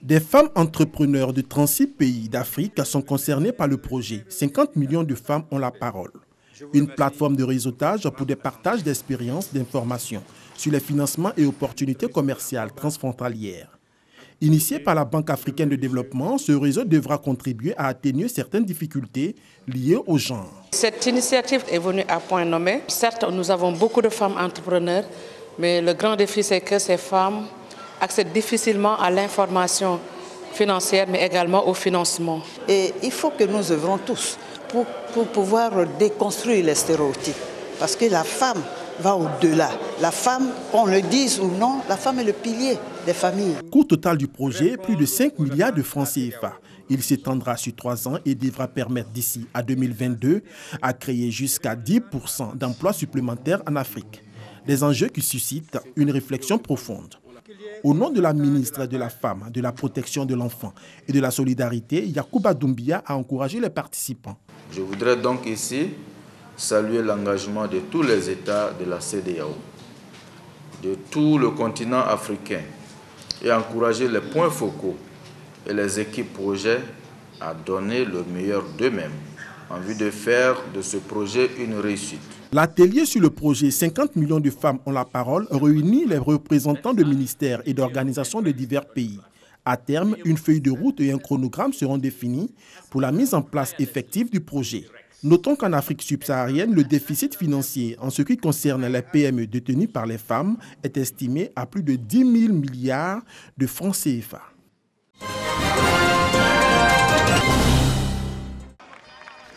Des femmes entrepreneurs de 36 pays d'Afrique sont concernées par le projet. 50 millions de femmes ont la parole. Une plateforme de réseautage pour des partages d'expériences, d'informations sur les financements et opportunités commerciales transfrontalières. Initié par la Banque africaine de développement, ce réseau devra contribuer à atténuer certaines difficultés liées au genre. Cette initiative est venue à point nommé. Certes, nous avons beaucoup de femmes entrepreneurs, mais le grand défi, c'est que ces femmes accèdent difficilement à l'information financière, mais également au financement. Et il faut que nous œuvrons tous pour pouvoir déconstruire les stéréotypes. Parce que la femme va au-delà. La femme, qu'on le dise ou non, la femme est le pilier des familles. Coût total du projet, plus de 5 milliards de francs CFA. Il s'étendra sur 3 ans et devra permettre d'ici à 2022 à créer jusqu'à 10% d'emplois supplémentaires en Afrique. Des enjeux qui suscitent une réflexion profonde. Au nom de la ministre de la Femme, de la Protection de l'Enfant et de la Solidarité, Yacouba Doumbia a encouragé les participants. Je voudrais donc ici saluer l'engagement de tous les États de la CEDEAO, de tout le continent africain et encourager les points focaux et les équipes projets à donner le meilleur d'eux-mêmes en vue de faire de ce projet une réussite. L'atelier sur le projet 50 millions de femmes ont la parole réunit les représentants de ministères et d'organisations de divers pays. À terme, une feuille de route et un chronogramme seront définis pour la mise en place effective du projet. Notons qu'en Afrique subsaharienne, le déficit financier en ce qui concerne les PME détenues par les femmes est estimé à plus de 10 000 milliards de francs CFA.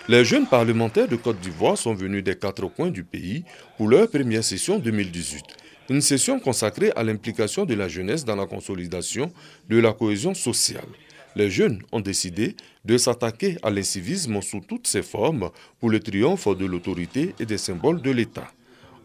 Les jeunes parlementaires de Côte d'Ivoire sont venus des 4 coins du pays pour leur première session 2018. Une session consacrée à l'implication de la jeunesse dans la consolidation de la cohésion sociale. Les jeunes ont décidé de s'attaquer à l'incivisme sous toutes ses formes pour le triomphe de l'autorité et des symboles de l'État.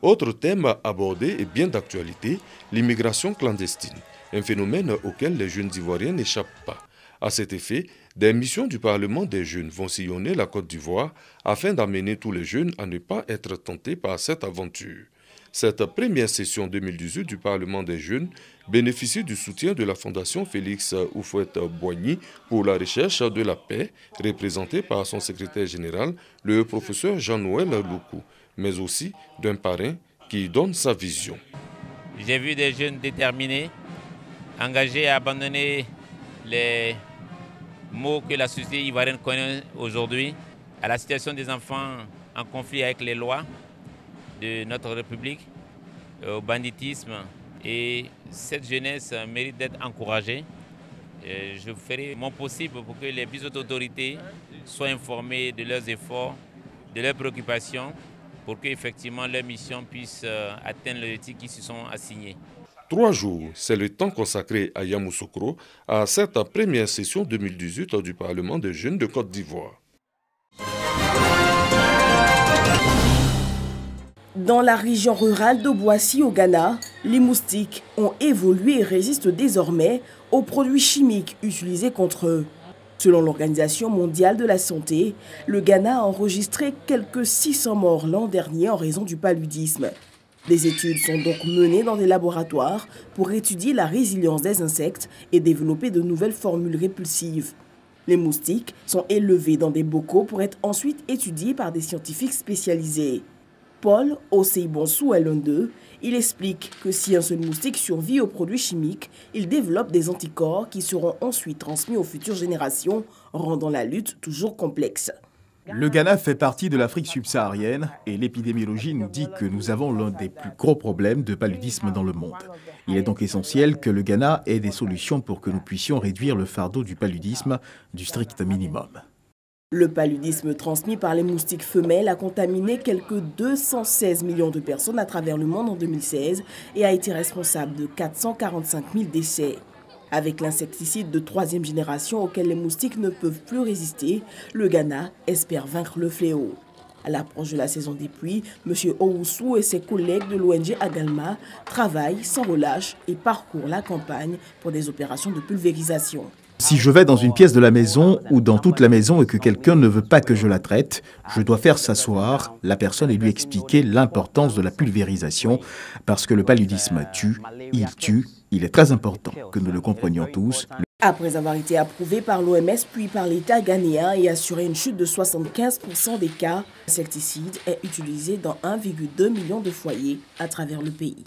Autre thème abordé et bien d'actualité, l'immigration clandestine, un phénomène auquel les jeunes Ivoiriens n'échappent pas. À cet effet, des missions du Parlement des jeunes vont sillonner la Côte d'Ivoire afin d'amener tous les jeunes à ne pas être tentés par cette aventure. Cette première session 2018 du Parlement des jeunes bénéficie du soutien de la Fondation Félix Houphouët-Boigny pour la recherche de la paix, représentée par son secrétaire général, le professeur Jean-Noël Loukou, mais aussi d'un parrain qui donne sa vision. J'ai vu des jeunes déterminés, engagés à abandonner les maux que la société ivoirienne connaît aujourd'hui, à la situation des enfants en conflit avec les lois de notre République, au banditisme. Et cette jeunesse mérite d'être encouragée. Je ferai mon possible pour que les plus hautes autorités soient informées de leurs efforts, de leurs préoccupations, pour qu'effectivement leur mission puisse atteindre le but qui se sont assignés. 3 jours, c'est le temps consacré à Yamoussoukro à cette première session 2018 du Parlement des jeunes de Côte d'Ivoire. Dans la région rurale de Boissy au Ghana, les moustiques ont évolué et résistent désormais aux produits chimiques utilisés contre eux. Selon l'Organisation mondiale de la santé, le Ghana a enregistré quelques 600 morts l'an dernier en raison du paludisme. Des études sont donc menées dans des laboratoires pour étudier la résilience des insectes et développer de nouvelles formules répulsives. Les moustiques sont élevés dans des bocaux pour être ensuite étudiés par des scientifiques spécialisés. Paul Oseibonsou est l'un d'eux. Il explique que si un seul moustique survit aux produits chimiques, il développe des anticorps qui seront ensuite transmis aux futures générations, rendant la lutte toujours complexe. Le Ghana fait partie de l'Afrique subsaharienne et l'épidémiologie nous dit que nous avons l'un des plus gros problèmes de paludisme dans le monde. Il est donc essentiel que le Ghana ait des solutions pour que nous puissions réduire le fardeau du paludisme du strict minimum. Le paludisme transmis par les moustiques femelles a contaminé quelques 216 millions de personnes à travers le monde en 2016 et a été responsable de 445 000 décès. Avec l'insecticide de 3e génération auquel les moustiques ne peuvent plus résister, le Ghana espère vaincre le fléau. À l'approche de la saison des pluies, M. Owusu et ses collègues de l'ONG Agalma travaillent sans relâche et parcourent la campagne pour des opérations de pulvérisation. Si je vais dans une pièce de la maison ou dans toute la maison et que quelqu'un ne veut pas que je la traite, je dois faire s'asseoir la personne et lui expliquer l'importance de la pulvérisation parce que le paludisme tue, il est très important que nous le comprenions tous. Après avoir été approuvé par l'OMS puis par l'État ghanéen et assuré une chute de 75% des cas, l'insecticide est utilisé dans 1,2 million de foyers à travers le pays.